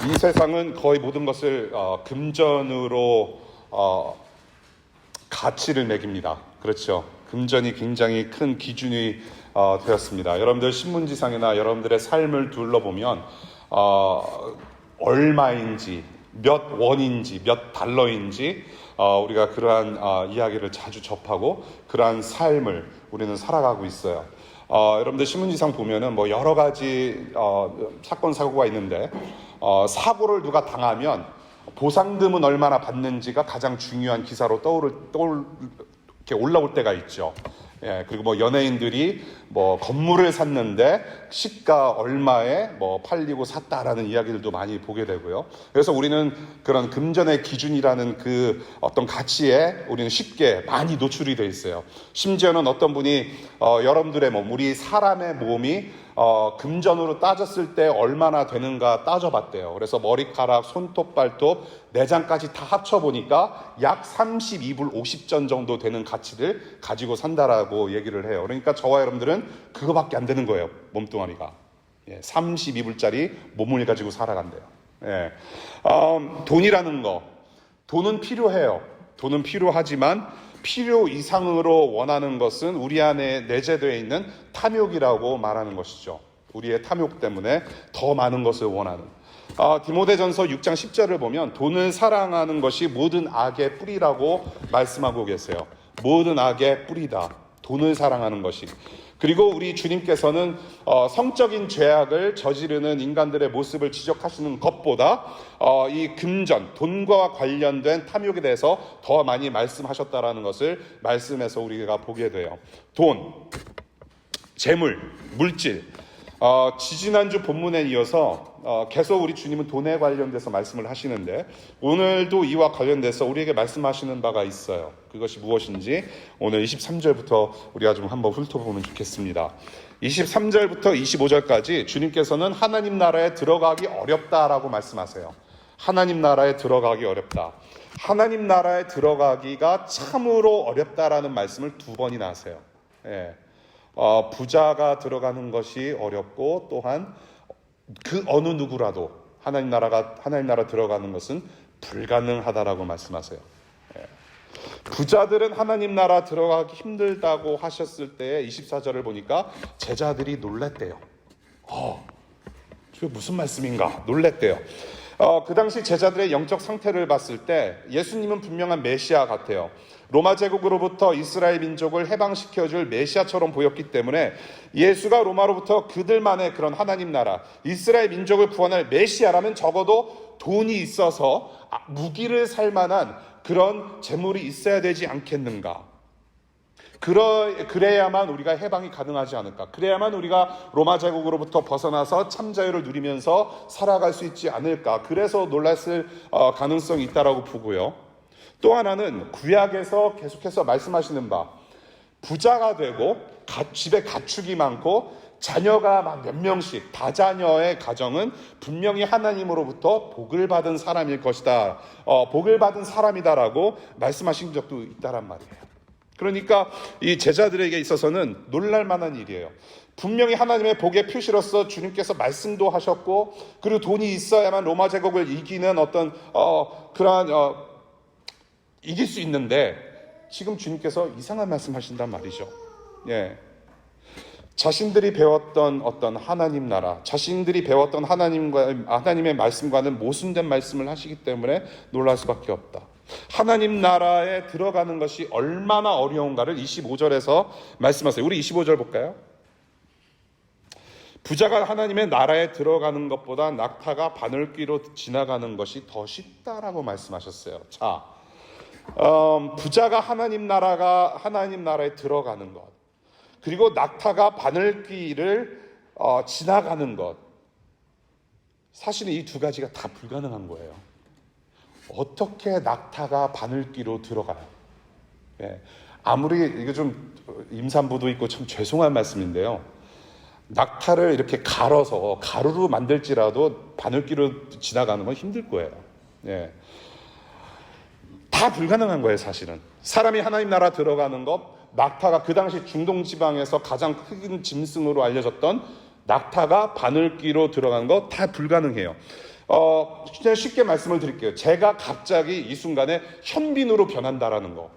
이 세상은 거의 모든 것을 금전으로 가치를 매깁니다. 그렇죠. 금전이 굉장히 큰 기준이 되었습니다. 여러분들 신문지상이나 여러분들의 삶을 둘러보면 얼마인지, 몇 원인지, 몇 달러인지 우리가 그러한 이야기를 자주 접하고 그러한 삶을 우리는 살아가고 있어요. 여러분들 신문지상 보면은 뭐 여러 가지 사건 사고가 있는데 사고를 누가 당하면 보상금은 얼마나 받는지가 가장 중요한 기사로 이렇게 올라올 때가 있죠. 예, 그리고 뭐 연예인들이 뭐 건물을 샀는데 시가 얼마에 뭐 팔리고 샀다라는 이야기들도 많이 보게 되고요. 그래서 우리는 그런 금전의 기준이라는 그 어떤 가치에 우리는 쉽게 많이 노출이 돼 있어요. 심지어는 어떤 분이 여러분들의 몸, 우리 사람의 몸이 금전으로 따졌을 때 얼마나 되는가 따져봤대요. 그래서 머리카락, 손톱, 발톱, 내장까지 다 합쳐보니까 약 32불 50전 정도 되는 가치를 가지고 산다라고 얘기를 해요. 그러니까 저와 여러분들은 그거밖에 안 되는 거예요. 몸뚱아리가. 32불짜리 몸을 가지고 살아간대요. 돈이라는 거. 돈은 필요해요. 돈은 필요하지만 필요 이상으로 원하는 것은 우리 안에 내재되어 있는 탐욕이라고 말하는 것이죠. 우리의 탐욕 때문에 더 많은 것을 원하는. 디모데전서 6장 10절을 보면 돈을 사랑하는 것이 모든 악의 뿌리라고 말씀하고 계세요. 모든 악의 뿌리다. 돈을 사랑하는 것이. 그리고 우리 주님께서는 성적인 죄악을 저지르는 인간들의 모습을 지적하시는 것보다 이 금전, 돈과 관련된 탐욕에 대해서 더 많이 말씀하셨다라는 것을 말씀에서 우리가 보게 돼요. 돈, 재물, 물질. 지지난주 본문에 이어서 계속 우리 주님은 돈에 관련돼서 말씀을 하시는데 오늘도 이와 관련돼서 우리에게 말씀하시는 바가 있어요. 그것이 무엇인지 오늘 23절부터 우리가 좀 한번 훑어보면 좋겠습니다. 23절부터 25절까지 주님께서는 하나님 나라에 들어가기 어렵다라고 말씀하세요. 하나님 나라에 들어가기 어렵다. 하나님 나라에 들어가기가 참으로 어렵다라는 말씀을 두 번이나 하세요. 부자가 들어가는 것이 어렵고 또한 그 어느 누구라도 하나님 나라 들어가는 것은 불가능하다라고 말씀하세요. 부자들은 하나님 나라 들어가기 힘들다고 하셨을 때 24절을 보니까 제자들이 놀랬대요. 저게 무슨 말씀인가? 놀랬대요. 그 당시 제자들의 영적 상태를 봤을 때 예수님은 분명한 메시아 같아요. 로마 제국으로부터 이스라엘 민족을 해방시켜줄 메시아처럼 보였기 때문에 예수가 로마로부터 그들만의 그런 하나님 나라, 이스라엘 민족을 구원할 메시아라면 적어도 돈이 있어서 무기를 살 만한 그런 재물이 있어야 되지 않겠는가? 그래야만 우리가 해방이 가능하지 않을까? 그래야만 우리가 로마 제국으로부터 벗어나서 참 자유를 누리면서 살아갈 수 있지 않을까? 그래서 놀랐을 가능성이 있다라고 보고요. 또 하나는 구약에서 계속해서 말씀하시는 바, 부자가 되고 집에 가축이 많고 자녀가 막 몇 명씩 다자녀의 가정은 분명히 하나님으로부터 복을 받은 사람일 것이다. 복을 받은 사람이다라고 말씀하신 적도 있다란 말이에요. 그러니까 이 제자들에게 있어서는 놀랄 만한 일이에요. 분명히 하나님의 복의 표시로서 주님께서 말씀도 하셨고 그리고 돈이 있어야만 로마 제국을 이기는 어떤 그러한 이길 수 있는데 지금 주님께서 이상한 말씀하신단 말이죠. 자신들이 배웠던 어떤 하나님 나라, 자신들이 배웠던 하나님의 말씀과는 모순된 말씀을 하시기 때문에 놀랄 수밖에 없다. 하나님 나라에 들어가는 것이 얼마나 어려운가를 25절에서 말씀하세요. 우리 25절 볼까요? 부자가 하나님의 나라에 들어가는 것보다 낙타가 바늘귀로 지나가는 것이 더 쉽다라고 말씀하셨어요. 자, 부자가 하나님 나라에 들어가는 것, 그리고 낙타가 바늘귀를 지나가는 것, 사실은 이 두 가지가 다 불가능한 거예요. 어떻게 낙타가 바늘귀로 들어가요? 아무리 이게 좀 임산부도 있고 참 죄송한 말씀인데요. 낙타를 이렇게 갈아서 가루로 만들지라도 바늘귀로 지나가는 건 힘들 거예요. 다 불가능한 거예요, 사실은. 사람이 하나님 나라 들어가는 것, 낙타가 그 당시 중동 지방에서 가장 큰 짐승으로 알려졌던 낙타가 바늘귀로 들어가는 거 다 불가능해요. 그냥 쉽게 말씀을 드릴게요. 제가 갑자기 이 순간에 현빈으로 변한다라는 거.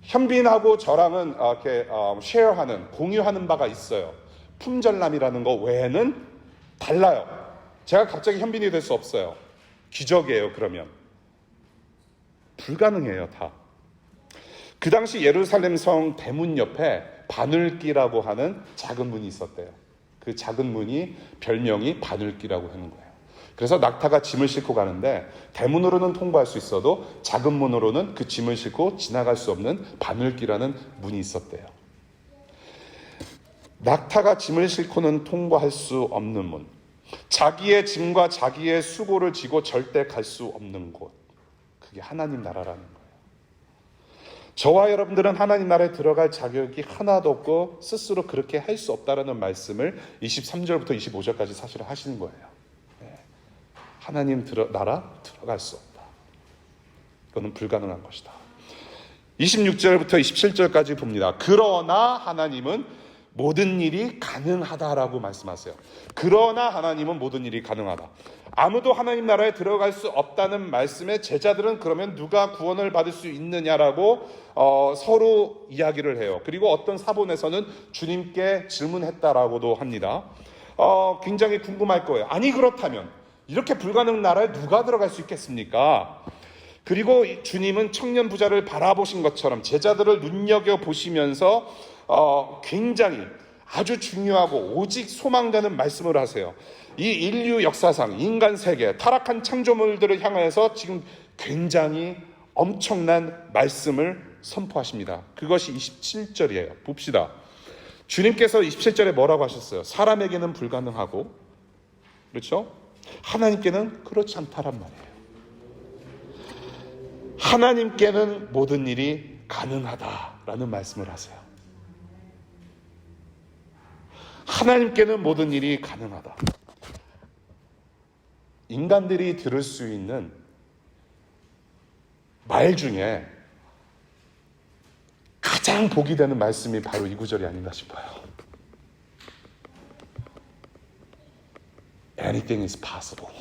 현빈하고 저랑은 이렇게 쉐어하는, 공유하는 바가 있어요. 품절남이라는 거 외에는 달라요. 제가 갑자기 현빈이 될 수 없어요. 기적이에요. 그러면 불가능해요. 다. 그 당시 예루살렘 성 대문 옆에 바늘기라고 하는 작은 문이 있었대요. 그 작은 문이 별명이 바늘기라고 하는 거예요. 그래서 낙타가 짐을 싣고 가는데 대문으로는 통과할 수 있어도 작은 문으로는 그 짐을 싣고 지나갈 수 없는 바늘기라는 문이 있었대요. 낙타가 짐을 싣고는 통과할 수 없는 문. 자기의 짐과 자기의 수고를 지고 절대 갈 수 없는 곳. 그게 하나님 나라라는 거예요. 저와 여러분들은 하나님 나라에 들어갈 자격이 하나도 없고 스스로 그렇게 할 수 없다라는 말씀을 23절부터 25절까지 사실 하시는 거예요. 하나님 나라 들어갈 수 없다. 이거는 불가능한 것이다. 26절부터 27절까지 봅니다. 그러나 하나님은 모든 일이 가능하다라고 말씀하세요. 그러나 하나님은 모든 일이 가능하다. 아무도 하나님 나라에 들어갈 수 없다는 말씀에 제자들은 그러면 누가 구원을 받을 수 있느냐라고 서로 이야기를 해요. 그리고 어떤 사본에서는 주님께 질문했다라고도 합니다. 굉장히 궁금할 거예요. 아니 그렇다면 이렇게 불가능 나라에 누가 들어갈 수 있겠습니까? 그리고 주님은 청년 부자를 바라보신 것처럼 제자들을 눈여겨보시면서 굉장히 아주 중요하고 오직 소망되는 말씀을 하세요. 이 인류 역사상 인간 세계 타락한 창조물들을 향해서 지금 굉장히 엄청난 말씀을 선포하십니다. 그것이 27절이에요. 봅시다. 주님께서 27절에 뭐라고 하셨어요? 사람에게는 불가능하고, 그렇죠? 하나님께는 그렇지 않다란 말이에요. 하나님께는 모든 일이 가능하다라는 말씀을 하세요. 하나님께는 모든 일이 가능하다. 인간들이 들을 수 있는 말 중에 가장 복이 되는 말씀이 바로 이 구절이 아닌가 싶어요. Anything is possible.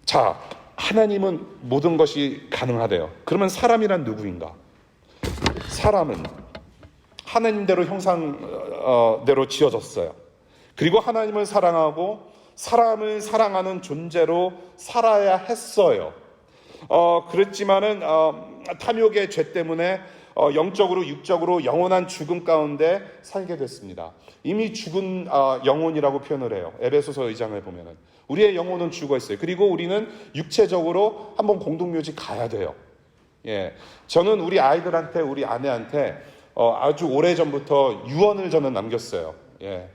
자, 하나님은 모든 것이 가능하대요. 그러면 사람이란 누구인가? 사람은 하나님대로 형상대로 지어졌어요. 그리고 하나님을 사랑하고 사람을 사랑하는 존재로 살아야 했어요. 그랬지만은 탐욕의 죄 때문에 영적으로 육적으로 영원한 죽음 가운데 살게 됐습니다. 이미 죽은 영혼이라고 표현을 해요. 에베소서 2장을 보면은 우리의 영혼은 죽어 있어요. 그리고 우리는 육체적으로 한번 공동묘지 가야 돼요. 예, 저는 우리 아이들한테 우리 아내한테 아주 오래전부터 유언을 저는 남겼어요. 예.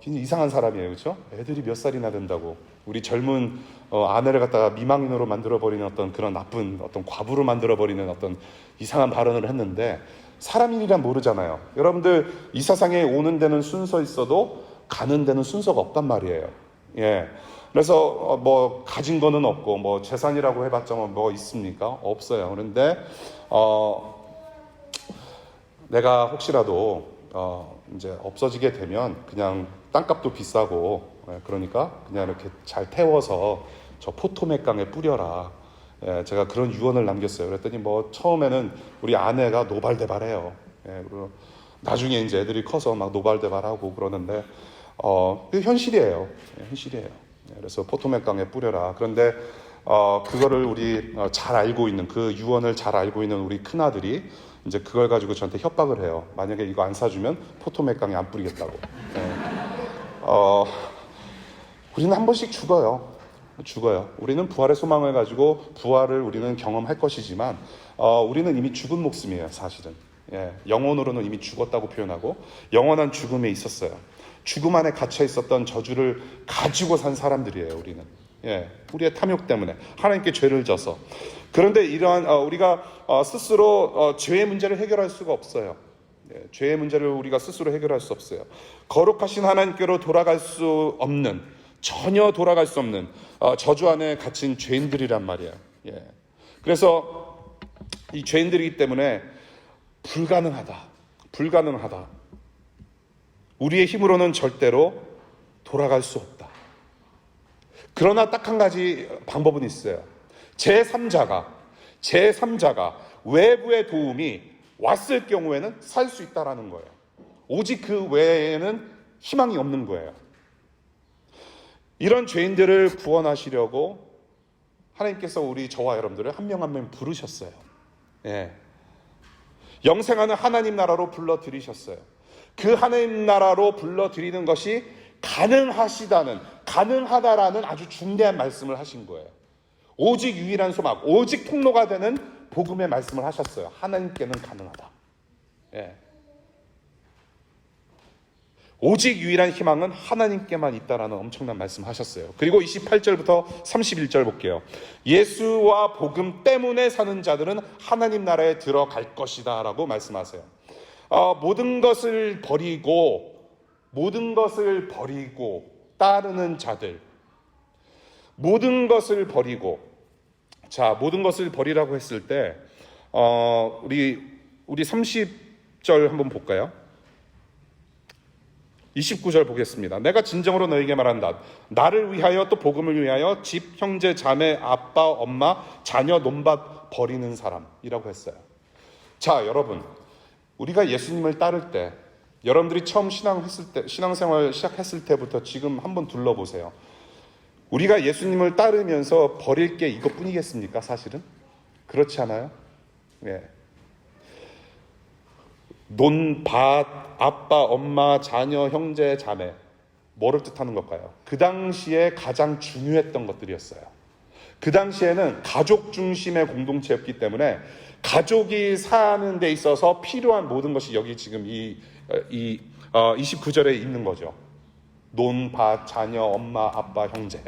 굉장히 이상한 사람이에요. 그렇죠? 애들이 몇 살이나 된다고 우리 젊은 아내를 갖다가 미망인으로 만들어버리는 어떤 그런 나쁜 어떤 과부로 만들어버리는 어떤 이상한 발언을 했는데 사람이란 모르잖아요. 여러분들 이 세상에 오는 데는 순서 있어도 가는 데는 순서가 없단 말이에요. 예. 그래서 뭐 가진 거는 없고 뭐 재산이라고 해봤자 뭐 있습니까? 없어요. 그런데 내가 혹시라도 이제 없어지게 되면 그냥 땅값도 비싸고 그러니까 그냥 이렇게 잘 태워서 저 포토맥강에 뿌려라. 예, 제가 그런 유언을 남겼어요. 그랬더니 뭐 처음에는 우리 아내가 노발대발해요. 예, 그리고 나중에 이제 애들이 커서 막 노발대발하고 그러는데 그게 현실이에요. 예, 현실이에요. 예, 그래서 포토맥강에 뿌려라. 그런데 그거를 우리 잘 알고 있는 그 유언을 잘 알고 있는 우리 큰아들이 이제 그걸 가지고 저한테 협박을 해요. 만약에 이거 안 사주면 포토맥강에 안 뿌리겠다고. 예. 우리는 한 번씩 죽어요. 우리는 부활의 소망을 가지고 부활을 우리는 경험할 것이지만 우리는 이미 죽은 목숨이에요. 사실은. 예. 영혼으로는 이미 죽었다고 표현하고 영원한 죽음에 있었어요. 죽음 안에 갇혀 있었던 저주를 가지고 산 사람들이에요. 우리는. 예, 우리의 탐욕 때문에 하나님께 죄를 져서. 그런데 이러한 우리가 스스로 죄의 문제를 해결할 수가 없어요. 예, 죄의 문제를 우리가 스스로 해결할 수 없어요. 거룩하신 하나님께로 돌아갈 수 없는, 전혀 돌아갈 수 없는 저주 안에 갇힌 죄인들이란 말이에요. 예. 그래서 이 죄인들이기 때문에 불가능하다. 우리의 힘으로는 절대로 돌아갈 수 없다. 그러나 딱 한 가지 방법은 있어요. 제3자가 외부의 도움이 왔을 경우에는 살 수 있다라는 거예요. 오직 그 외에는 희망이 없는 거예요. 이런 죄인들을 구원하시려고 하나님께서 저와 여러분들을 한 명 한 명 부르셨어요. 예. 영생하는 하나님 나라로 불러들이셨어요. 그 하나님 나라로 불러들이는 것이 가능하다라는 아주 중대한 말씀을 하신 거예요. 오직 유일한 소망, 오직 통로가 되는 복음의 말씀을 하셨어요. 하나님께는 가능하다. 예. 오직 유일한 희망은 하나님께만 있다라는 엄청난 말씀 하셨어요. 그리고 28절부터 31절 볼게요. 예수와 복음 때문에 사는 자들은 하나님 나라에 들어갈 것이다 라고 말씀하세요. 모든 것을 버리고 따르는 자들, 모든 것을 버리라고 했을 때 우리 30절 한번 볼까요? 29절 보겠습니다. 내가 진정으로 너에게 말한다. 나를 위하여 또 복음을 위하여 집, 형제, 자매, 아빠, 엄마, 자녀, 논밭 버리는 사람이라고 했어요. 자, 여러분, 우리가 예수님을 따를 때, 여러분들이 처음 신앙생활 시작했을 때부터 지금 한번 둘러보세요. 우리가 예수님을 따르면서 버릴 게 이것뿐이겠습니까? 사실은 그렇지 않아요? 예. 논밭, 아빠, 엄마, 자녀, 형제, 자매, 뭐를 뜻하는 걸까요? 그 당시에 가장 중요했던 것들이었어요. 그 당시에는 가족 중심의 공동체였기 때문에 가족이 사는 데 있어서 필요한 모든 것이 여기 지금 29절에 있는 거죠. 논밭, 자녀, 엄마, 아빠, 형제.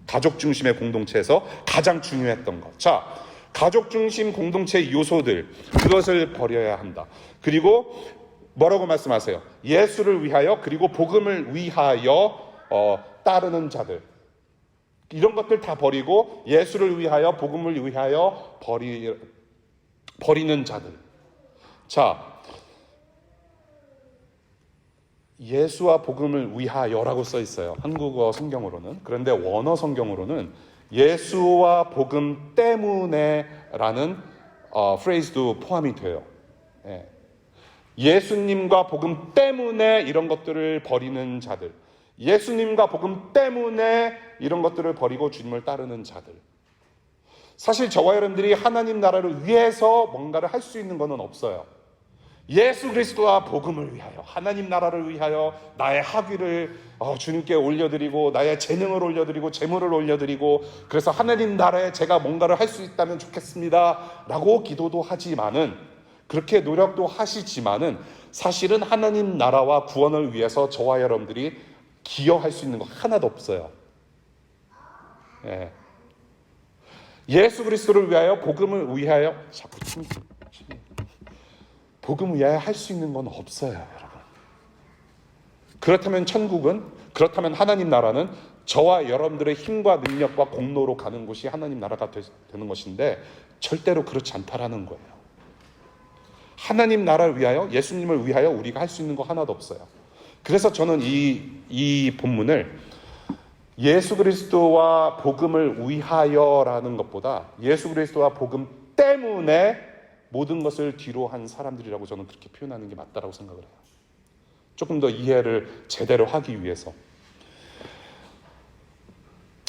가족 중심의 공동체에서 가장 중요했던 것. 자, 가족 중심 공동체 요소들, 그것을 버려야 한다. 그리고 뭐라고 말씀하세요? 예수를 위하여, 그리고 복음을 위하여 따르는 자들. 이런 것들 다 버리고 예수를 위하여, 복음을 위하여 버리는 자들. 자, 예수와 복음을 위하여라고 써 있어요. 한국어 성경으로는. 그런데 원어 성경으로는 예수와 복음 때문에 라는 프레이즈도 포함이 돼요. 예. 예수님과 복음 때문에 이런 것들을 버리는 자들, 예수님과 복음 때문에 이런 것들을 버리고 주님을 따르는 자들. 사실 저와 여러분들이 하나님 나라를 위해서 뭔가를 할 수 있는 것은 없어요. 예수 그리스도와 복음을 위하여, 하나님 나라를 위하여 나의 학위를 주님께 올려드리고, 나의 재능을 올려드리고, 재물을 올려드리고, 그래서 하나님 나라에 제가 뭔가를 할 수 있다면 좋겠습니다 라고 기도도 하지만은, 그렇게 노력도 하시지만은, 사실은 하나님 나라와 구원을 위해서 저와 여러분들이 기여할 수 있는 거 하나도 없어요. 예. 예수 그리스도를 위하여, 복음을 위하여, 복음을 위하여 할 수 있는 건 없어요, 여러분. 그렇다면 천국은, 그렇다면 하나님 나라는 저와 여러분들의 힘과 능력과 공로로 가는 곳이 하나님 나라가 되는 것인데, 절대로 그렇지 않다라는 거예요. 하나님 나라를 위하여, 예수님을 위하여 우리가 할 수 있는 거 하나도 없어요. 그래서 저는 이 본문을 예수 그리스도와 복음을 위하여라는 것보다 예수 그리스도와 복음 때문에 모든 것을 뒤로 한 사람들이라고 저는 그렇게 표현하는 게 맞다라고 생각을 해요. 조금 더 이해를 제대로 하기 위해서.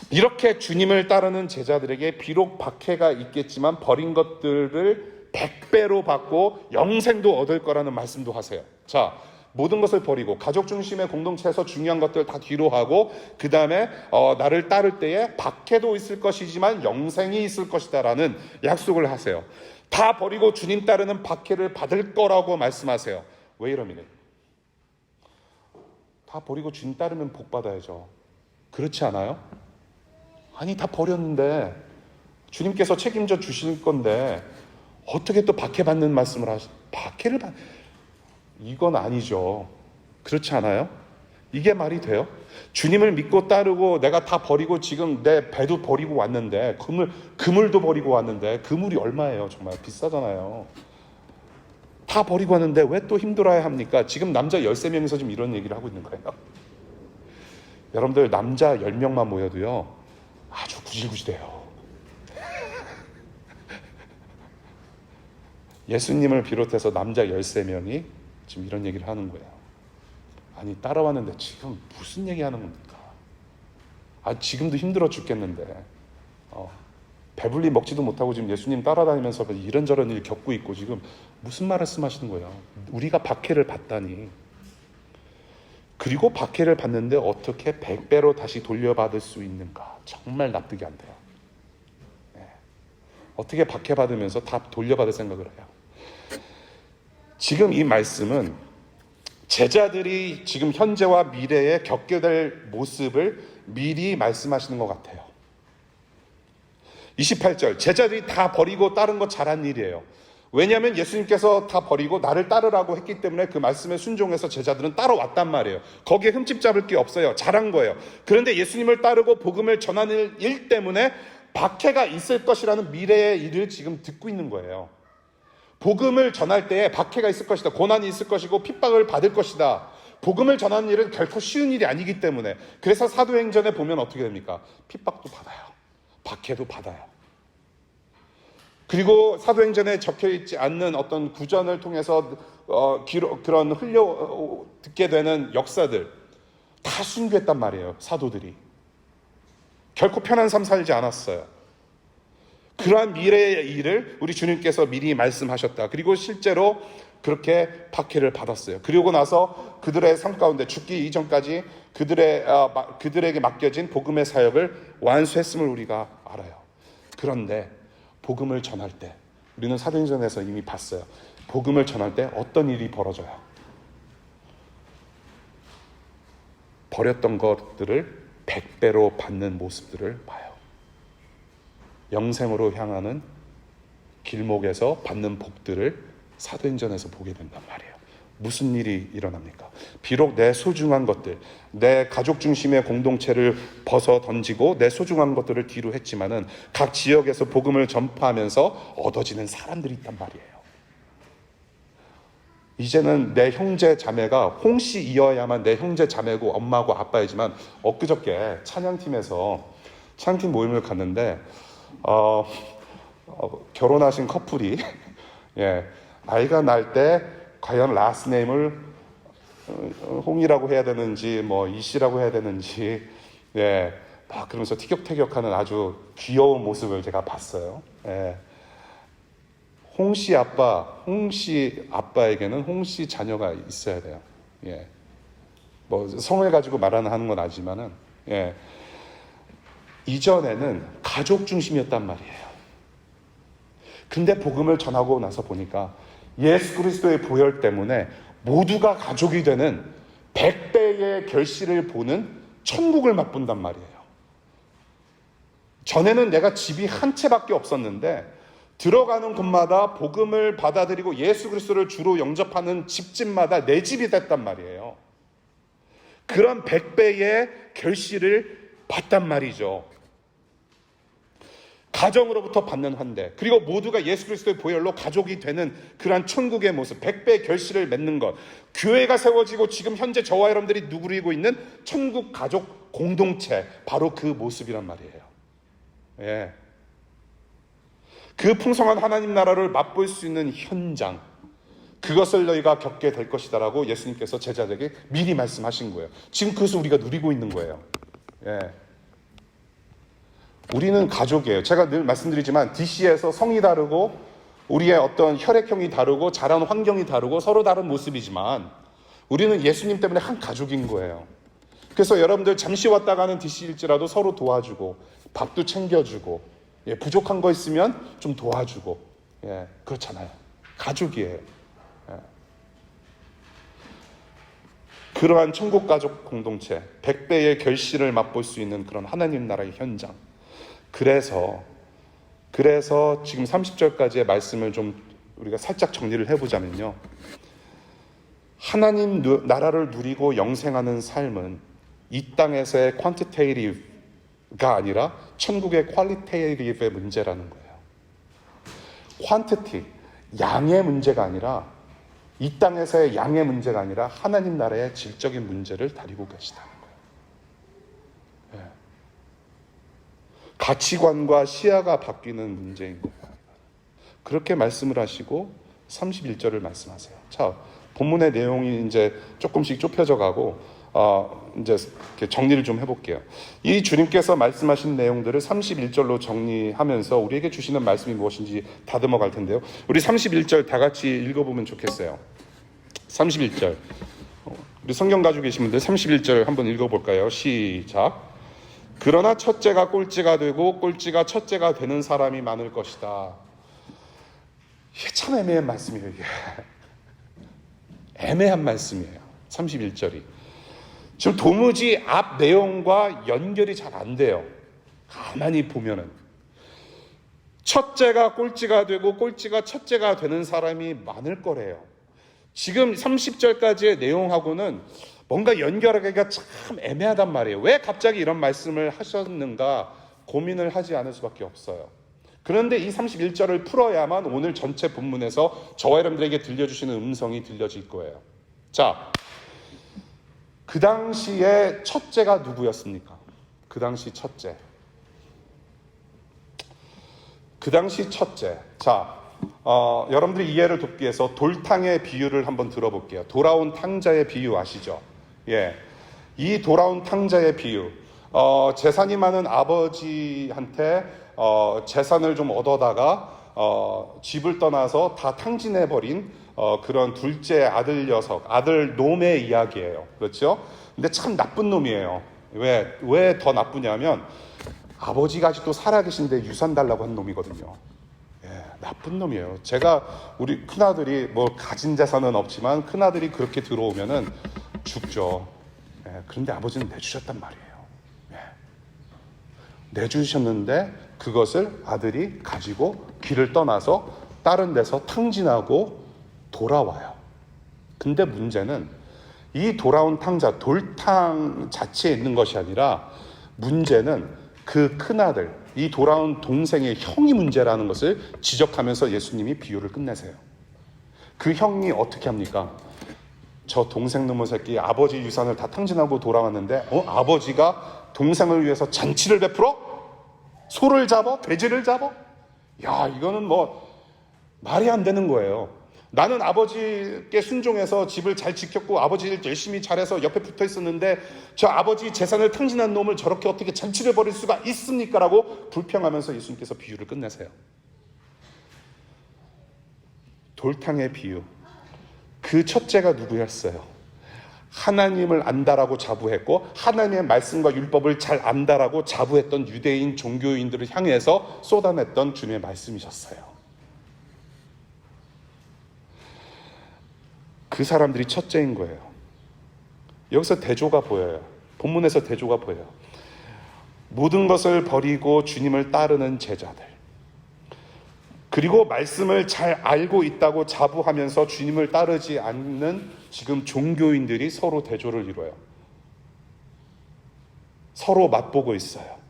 이렇게 주님을 따르는 제자들에게 비록 박해가 있겠지만 버린 것들을 100배로 받고 영생도 얻을 거라는 말씀도 하세요. 자, 모든 것을 버리고 가족 중심의 공동체에서 중요한 것들 다 뒤로 하고, 그 다음에 나를 따를 때에 박해도 있을 것이지만 영생이 있을 것이다라는 약속을 하세요. 다 버리고 주님 따르는 박해를 받을 거라고 말씀하세요. 왜 이러면? 다 버리고 주님 따르면 복 받아야죠. 그렇지 않아요? 아니, 다 버렸는데 주님께서 책임져 주실 건데 어떻게 또 박해받는 말씀을 박해를 이건 아니죠. 그렇지 않아요? 이게 말이 돼요? 주님을 믿고 따르고 내가 다 버리고 지금 내 배도 버리고 왔는데, 그물도 버리고 왔는데, 그물이 얼마예요? 정말 비싸잖아요. 다 버리고 왔는데 왜 또 힘들어야 합니까? 지금 남자 13명이서 지금 이런 얘기를 하고 있는 거예요. 여러분들 남자 10명만 모여도요 아주 구질구질해요. 예수님을 비롯해서 남자 13명이 지금 이런 얘기를 하는 거예요. 아니 따라왔는데 지금 무슨 얘기하는 겁니까? 지금도 힘들어 죽겠는데 배불리 먹지도 못하고 지금 예수님 따라다니면서 이런저런 일 겪고 있고 지금 무슨 말씀하시는 거예요? 우리가 박해를 받다니. 그리고 박해를 받는데 어떻게 100배로 다시 돌려받을 수 있는가? 정말 납득이 안 돼요. 네. 어떻게 박해받으면서 다 돌려받을 생각을 해요? 지금 이 말씀은 제자들이 지금 현재와 미래에 겪게 될 모습을 미리 말씀하시는 것 같아요. 28절, 제자들이 다 버리고 따른 거 잘한 일이에요. 왜냐하면 예수님께서 다 버리고 나를 따르라고 했기 때문에 그 말씀에 순종해서 제자들은 따라왔단 말이에요. 거기에 흠집 잡을 게 없어요. 잘한 거예요. 그런데 예수님을 따르고 복음을 전하는 일 때문에 박해가 있을 것이라는 미래의 일을 지금 듣고 있는 거예요. 복음을 전할 때에 박해가 있을 것이다. 고난이 있을 것이고 핍박을 받을 것이다. 복음을 전하는 일은 결코 쉬운 일이 아니기 때문에 그래서 사도행전에 보면 어떻게 됩니까? 핍박도 받아요. 박해도 받아요. 그리고 사도행전에 적혀있지 않는 어떤 구전을 통해서 그런 듣게 되는 역사들 다 순교했단 말이에요. 사도들이. 결코 편한 삶 살지 않았어요. 그러한 미래의 일을 우리 주님께서 미리 말씀하셨다. 그리고 실제로 그렇게 박해를 받았어요. 그리고 나서 그들의 삶 가운데 죽기 이전까지 그들에게 맡겨진 복음의 사역을 완수했음을 우리가 알아요. 그런데 복음을 전할 때 우리는 사도행전에서 이미 봤어요. 복음을 전할 때 어떤 일이 벌어져요? 버렸던 것들을 100배로 받는 모습들을 봐요. 영생으로 향하는 길목에서 받는 복들을 사도행전에서 보게 된단 말이에요. 무슨 일이 일어납니까? 비록 내 소중한 것들, 내 가족 중심의 공동체를 벗어 던지고 내 소중한 것들을 뒤로 했지만은 각 지역에서 복음을 전파하면서 얻어지는 사람들이 있단 말이에요. 이제는 내 형제 자매가 홍씨이어야만 내 형제 자매고 엄마고 아빠이지만 엊그저께 찬양팀에서 찬양팀 모임을 갔는데 결혼하신 커플이 아이가 날 때 과연 라스트 네임을 홍이라고 해야 되는지 뭐 이씨라고 해야 되는지 막 그러면서 티격태격하는 아주 귀여운 모습을 제가 봤어요. 홍씨 아빠에게는 홍씨 자녀가 있어야 돼요. 뭐 성을 가지고 하는 건 아니지만은 이전에는 가족 중심이었단 말이에요. 근데 복음을 전하고 나서 보니까 예수 그리스도의 보혈 때문에 모두가 가족이 되는 100배의 결실을 보는 천국을 맛본단 말이에요. 전에는 내가 집이 한 채밖에 없었는데 들어가는 곳마다 복음을 받아들이고 예수 그리스도를 주로 영접하는 집집마다 내 집이 됐단 말이에요. 그런 100배의 결실을 봤단 말이죠. 가정으로부터 받는 환대, 그리고 모두가 예수 그리스도의 보혈로 가족이 되는 그러한 천국의 모습, 100배의 결실을 맺는 것, 교회가 세워지고 지금 현재 저와 여러분들이 누리고 있는 천국 가족 공동체, 바로 그 모습이란 말이에요. 그 풍성한 하나님 나라를 맛볼 수 있는 현장, 그것을 너희가 겪게 될 것이다라고 예수님께서 제자들에게 미리 말씀하신 거예요. 지금 그것을 우리가 누리고 있는 거예요. 우리는 가족이에요. 제가 늘 말씀드리지만 DC에서 성이 다르고 우리의 어떤 혈액형이 다르고 자란 환경이 다르고 서로 다른 모습이지만 우리는 예수님 때문에 한 가족인 거예요. 그래서 여러분들 잠시 왔다 가는 DC일지라도 서로 도와주고 밥도 챙겨주고 부족한 거 있으면 좀 도와주고 그렇잖아요. 가족이에요. 그러한 천국 가족 공동체, 100배의 결실을 맛볼 수 있는 그런 하나님 나라의 현장. 그래서 지금 30절까지의 말씀을 좀 우리가 살짝 정리를 해보자면요. 하나님 나라를 누리고 영생하는 삶은 이 땅에서의 퀀티테이티브가 아니라 천국의 퀄리테이티브의 문제라는 거예요. 퀀티티, 양의 문제가 아니라 이 땅에서의 양의 문제가 아니라 하나님 나라의 질적인 문제를 다루고 계시다는 거예요. 예. 가치관과 시야가 바뀌는 문제인 거예요. 그렇게 말씀을 하시고 31절을 말씀하세요. 자, 본문의 내용이 이제 조금씩 좁혀져 가고 이제 이렇게 정리를 좀 해볼게요. 이 주님께서 말씀하신 내용들을 31절로 정리하면서 우리에게 주시는 말씀이 무엇인지 다듬어 갈 텐데요. 우리 31절 다 같이 읽어보면 좋겠어요. 31절. 우리 성경 가지고 계신 분들 31절 한번 읽어볼까요? 시작. 그러나 첫째가 꼴찌가 되고 꼴찌가 첫째가 되는 사람이 많을 것이다. 이게 참 애매한 말씀이에요. 이게. 애매한 말씀이에요. 31절이. 지금 도무지 앞 내용과 연결이 잘 안 돼요. 가만히 보면은. 첫째가 꼴찌가 되고 꼴찌가 첫째가 되는 사람이 많을 거래요. 지금 30절까지의 내용하고는 뭔가 연결하기가 참 애매하단 말이에요. 왜 갑자기 이런 말씀을 하셨는가 고민을 하지 않을 수밖에 없어요. 그런데 이 31절을 풀어야만 오늘 전체 본문에서 저와 여러분들에게 들려주시는 음성이 들려질 거예요. 자, 그 당시에 첫째가 누구였습니까? 그 당시 첫째. 그 당시 첫째. 자, 여러분들이 이해를 돕기 위해서 돌탕의 비유를 한번 들어볼게요. 돌아온 탕자의 비유 아시죠? 예, 이 돌아온 탕자의 비유. 재산이 많은 아버지한테 재산을 좀 얻어다가 집을 떠나서 다 탕진해버린 그런 둘째 아들 녀석, 아들 놈의 이야기예요. 그렇죠? 근데 참 나쁜 놈이에요. 왜 더 나쁘냐면 아버지가 아직도 살아계신데 유산 달라고 한 놈이거든요. 예, 나쁜 놈이에요. 제가 우리 큰아들이 뭐 가진 재산은 없지만 큰아들이 그렇게 들어오면은 죽죠. 예, 그런데 아버지는 내주셨단 말이에요. 예. 내주셨는데 그것을 아들이 가지고 길을 떠나서 다른 데서 탕진하고 돌아와요. 근데 문제는 이 돌아온 탕자, 돌탕 자체에 있는 것이 아니라 문제는 그 큰아들, 이 돌아온 동생의 형이 문제라는 것을 지적하면서 예수님이 비유를 끝내세요. 그 형이 어떻게 합니까? 저 동생 놈의 새끼 아버지 유산을 다 탕진하고 돌아왔는데 아버지가 동생을 위해서 잔치를 베풀어? 소를 잡아? 돼지를 잡아? 야, 이거는 뭐 말이 안 되는 거예요. 나는 아버지께 순종해서 집을 잘 지켰고 아버지 일 열심히 잘해서 옆에 붙어 있었는데 저 아버지 재산을 탕진한 놈을 저렇게 어떻게 잔치를 벌일 수가 있습니까? 라고 불평하면서 예수님께서 비유를 끝내세요. 돌탕의 비유. 그 첫째가 누구였어요? 하나님을 안다라고 자부했고 하나님의 말씀과 율법을 잘 안다라고 자부했던 유대인 종교인들을 향해서 쏟아냈던 주님의 말씀이셨어요. 그 사람들이 첫째인 거예요. 여기서 대조가 보여요. 본문에서 대조가 보여요. 모든 것을 버리고 주님을 따르는 제자들, 그리고 말씀을 잘 알고 있다고 자부하면서 주님을 따르지 않는 지금 종교인들이 서로 대조를 이뤄요. 서로 맞보고 있어요.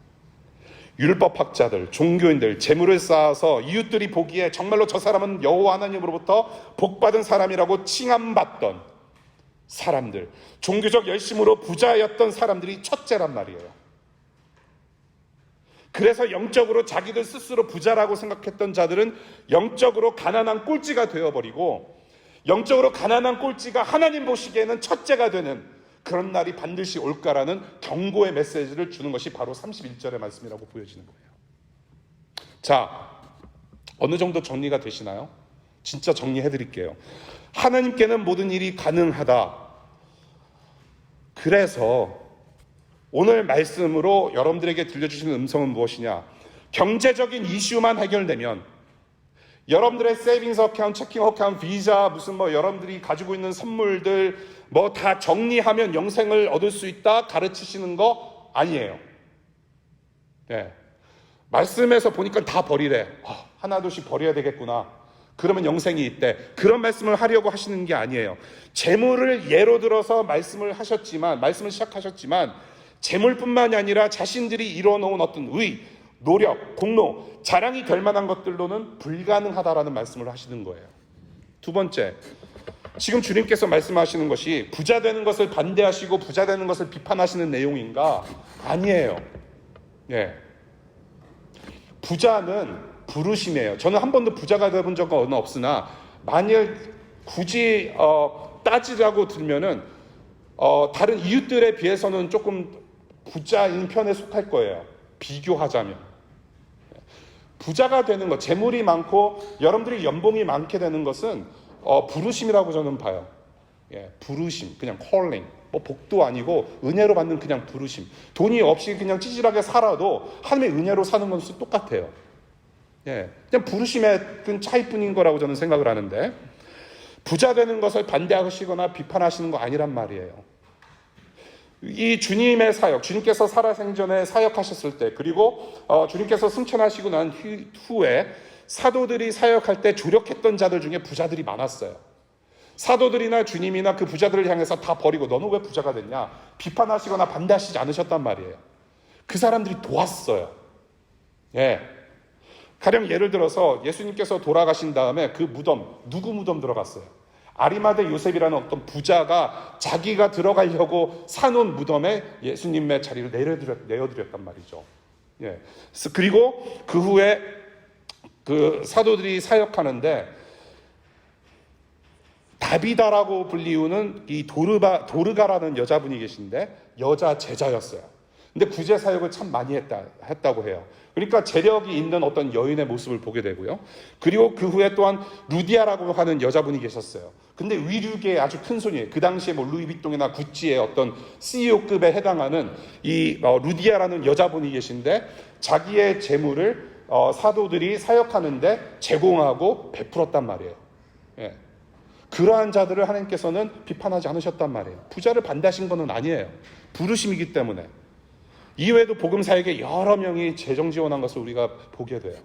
율법학자들, 종교인들, 재물을 쌓아서 이웃들이 보기에 정말로 저 사람은 여호와 하나님으로부터 복받은 사람이라고 칭함받던 사람들, 종교적 열심으로 부자였던 사람들이 첫째란 말이에요. 그래서 영적으로 자기들 스스로 부자라고 생각했던 자들은 영적으로 가난한 꼴찌가 되어버리고 영적으로 가난한 꼴찌가 하나님 보시기에는 첫째가 되는 그런 날이 반드시 올까라는 경고의 메시지를 주는 것이 바로 31절의 말씀이라고 보여지는 거예요. 자, 어느 정도 정리가 되시나요? 진짜 정리해드릴게요. 하나님께는 모든 일이 가능하다. 그래서 오늘 말씀으로 여러분들에게 들려주시는 음성은 무엇이냐? 경제적인 이슈만 해결되면 여러분들의 세이빙스 어카운트, 체킹 어카운트, 비자, 무슨 여러분들이 가지고 있는 선물들 다 정리하면 영생을 얻을 수 있다 가르치시는 거 아니에요. 네. 말씀에서 보니까 다 버리래. 하나둘씩 버려야 되겠구나. 그러면 영생이 있대. 그런 말씀을 하려고 하시는 게 아니에요. 재물을 예로 들어서 말씀을 시작하셨지만 재물뿐만이 아니라 자신들이 이뤄놓은 어떤 의, 노력, 공로, 자랑이 될 만한 것들로는 불가능하다라는 말씀을 하시는 거예요. 두 번째, 지금 주님께서 말씀하시는 것이 부자 되는 것을 반대하시고 부자 되는 것을 비판하시는 내용인가? 아니에요. 예. 부자는 부르심이에요. 저는 한 번도 부자가 되어본 적은 없으나 만일 굳이 따지라고 들면은 다른 이웃들에 비해서는 조금 부자인 편에 속할 거예요. 비교하자면. 부자가 되는 것, 재물이 많고 여러분들이 연봉이 많게 되는 것은 부르심이라고 저는 봐요. 예, 부르심, 그냥 calling. 뭐 복도 아니고 은혜로 받는 그냥 부르심. 돈이 없이 그냥 찌질하게 살아도 하나님의 은혜로 사는 것은 똑같아요. 예, 그냥 부르심의 그 차이뿐인 거라고 저는 생각을 하는데, 부자 되는 것을 반대하시거나 비판하시는 거 아니란 말이에요. 이 주님의 사역, 주님께서 살아생전에 사역하셨을 때, 그리고 주님께서 승천하시고 난 후에 사도들이 사역할 때 조력했던 자들 중에 부자들이 많았어요. 사도들이나 주님이나 그 부자들을 향해서 다 버리고 너는 왜 부자가 됐냐? 비판하시거나 반대하시지 않으셨단 말이에요. 그 사람들이 도왔어요. 예. 가령 예를 들어서 예수님께서 돌아가신 다음에 그 무덤, 누구 무덤 들어갔어요? 아리마대 요셉이라는 어떤 부자가 자기가 들어가려고 사놓은 무덤에 예수님의 자리를 내어드렸단 말이죠. 예. 그리고 그 후에 그 사도들이 사역하는데 다비다라고 불리우는 이 도르가라는 여자분이 계신데 여자 제자였어요. 근데 구제 사역을 참 많이 했다고 해요. 그러니까 재력이 있는 어떤 여인의 모습을 보게 되고요. 그리고 그 후에 또한 루디아라고 하는 여자분이 계셨어요. 근데 위류계의 아주 큰 손이에요. 그 당시에 뭐 루이비통이나 구찌의 어떤 CEO급에 해당하는 이 루디아라는 여자분이 계신데 자기의 재물을 사도들이 사역하는데 제공하고 베풀었단 말이에요. 예. 그러한 자들을 하나님께서는 비판하지 않으셨단 말이에요. 부자를 반대하신 것은 아니에요. 부르심이기 때문에. 이외에도 복음 사역에 여러 명이 재정 지원한 것을 우리가 보게 돼요.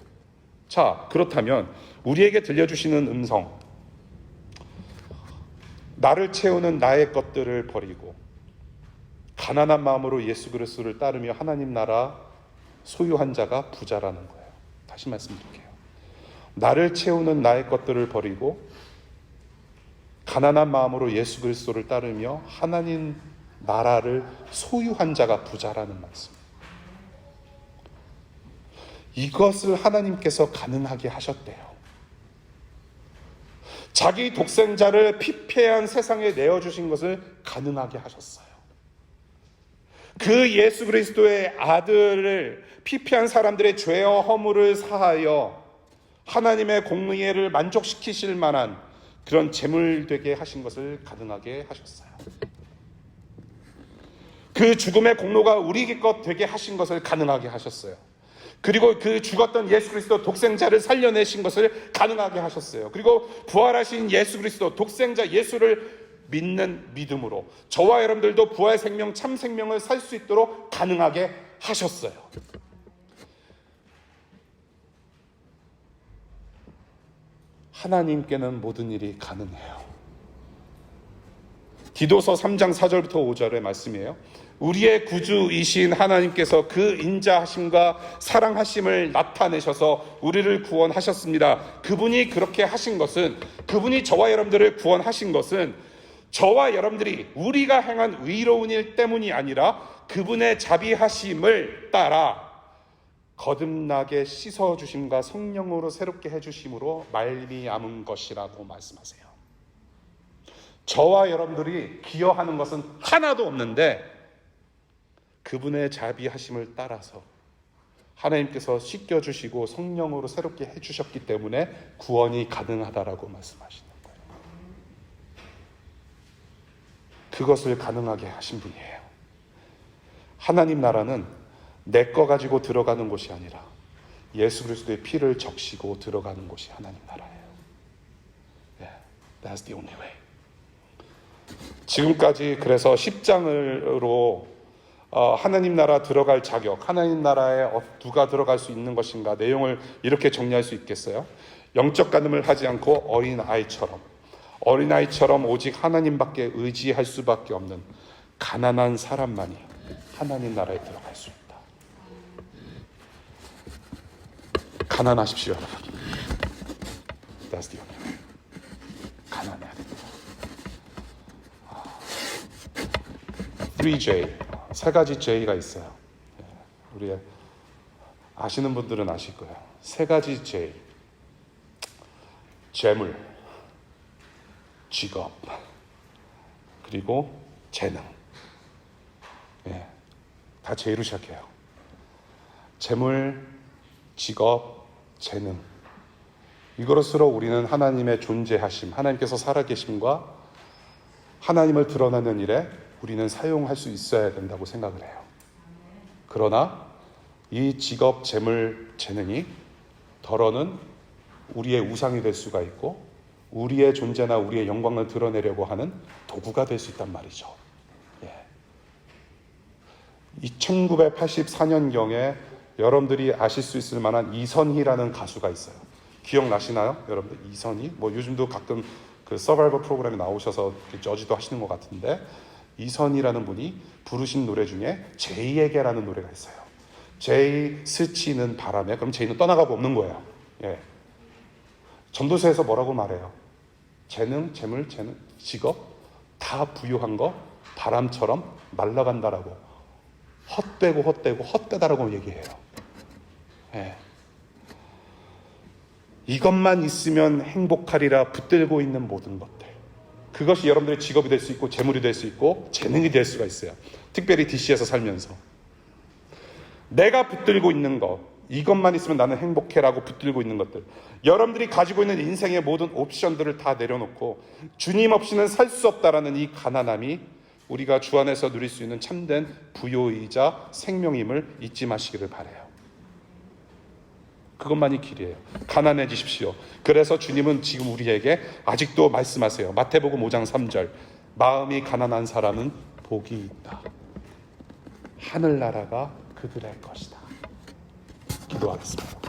자, 그렇다면 우리에게 들려주시는 음성, 나를 채우는 나의 것들을 버리고 가난한 마음으로 예수 그리스도를 따르며 하나님 나라 소유한 자가 부자라는 거예요. 다시 말씀드릴게요. 나를 채우는 나의 것들을 버리고 가난한 마음으로 예수 그리스도를 따르며 하나님 나라를 소유한 자가 부자라는 말씀. 이것을 하나님께서 가능하게 하셨대요. 자기 독생자를 피폐한 세상에 내어주신 것을 가능하게 하셨어요. 그 예수 그리스도의 아들을 피폐한 사람들의 죄와 허물을 사하여 하나님의 공의를 만족시키실 만한 그런 재물 되게 하신 것을 가능하게 하셨어요. 그 죽음의 공로가 우리 것 되게 하신 것을 가능하게 하셨어요. 그리고 그 죽었던 예수 그리스도 독생자를 살려내신 것을 가능하게 하셨어요. 그리고 부활하신 예수 그리스도 독생자 예수를 믿는 믿음으로 저와 여러분들도 부활 생명 참 생명을 살 수 있도록 가능하게 하셨어요. 하나님께는 모든 일이 가능해요. 디도서 3장 4절부터 5절의 말씀이에요. 우리의 구주이신 하나님께서 그 인자하심과 사랑하심을 나타내셔서 우리를 구원하셨습니다. 그분이 그렇게 하신 것은, 그분이 저와 여러분들을 구원하신 것은 저와 여러분들이 우리가 행한 의로운 일 때문이 아니라 그분의 자비하심을 따라 거듭나게 씻어주심과 성령으로 새롭게 해주심으로 말미암은 것이라고 말씀하세요. 저와 여러분들이 기여하는 것은 하나도 없는데 그분의 자비하심을 따라서 하나님께서 씻겨주시고 성령으로 새롭게 해주셨기 때문에 구원이 가능하다라고 말씀하시는 거예요. 그것을 가능하게 하신 분이에요. 하나님 나라는 내 거 가지고 들어가는 곳이 아니라 예수 그리스도의 피를 적시고 들어가는 곳이 하나님 나라예요. Yeah, that's the only way. 지금까지 그래서 10장으로 하나님 나라 들어갈 자격, 하나님 나라에 누가 들어갈 수 있는 것인가 내용을 이렇게 정리할 수 있겠어요? 영적 간음을 하지 않고 어린아이처럼 오직 하나님밖에 의지할 수밖에 없는 가난한 사람만이 하나님 나라에 들어갈 수 있다. 가난하십시오, 여러분. That's the only way. 가난해야 됩니다. 3J, 세 가지 J가 있어요. 우리 아시는 분들은 아실 거예요. 세 가지 J. 재물, 직업, 그리고 재능. 다 J로 시작해요. 재물, 직업, 재능. 이것으로 우리는 하나님의 존재하심, 하나님께서 살아계심과 하나님을 드러내는 일에 우리는 사용할 수 있어야 된다고 생각을 해요. 그러나 이 직업, 재물, 재능이 덜어는 우리의 우상이 될 수가 있고 우리의 존재나 우리의 영광을 드러내려고 하는 도구가 될 수 있단 말이죠. 1984년경에 여러분들이 아실 수 있을 만한 이선희라는 가수가 있어요. 기억나시나요? 여러분들 이선희? 뭐 요즘도 가끔 그 서바이벌 프로그램에 나오셔서 저지도 하시는 것 같은데 이선희라는 분이 부르신 노래 중에 제이에게라는 노래가 있어요. 제이 스치는 바람에 그럼 제이는 떠나가고 없는 거예요. 전도서에서 뭐라고 말해요? 재능, 재물, 재능, 직업 다 부유한 거 바람처럼 말라간다라고 헛되고 헛되다라고 얘기해요. 이것만 있으면 행복하리라 붙들고 있는 모든 것들, 그것이 여러분들의 직업이 될 수 있고 재물이 될 수 있고 재능이 될 수가 있어요. 특별히 DC에서 살면서 내가 붙들고 있는 것, 이것만 있으면 나는 행복해라고 붙들고 있는 것들, 여러분들이 가지고 있는 인생의 모든 옵션들을 다 내려놓고 주님 없이는 살 수 없다라는 이 가난함이 우리가 주 안에서 누릴 수 있는 참된 부요이자 생명임을 잊지 마시기를 바라요. 그것만이 길이에요. 가난해지십시오. 그래서 주님은 지금 우리에게 아직도 말씀하세요. 마태복음 5장 3절, 마음이 가난한 사람은 복이 있다. 하늘나라가 그들의 것이다. 기도하겠습니다.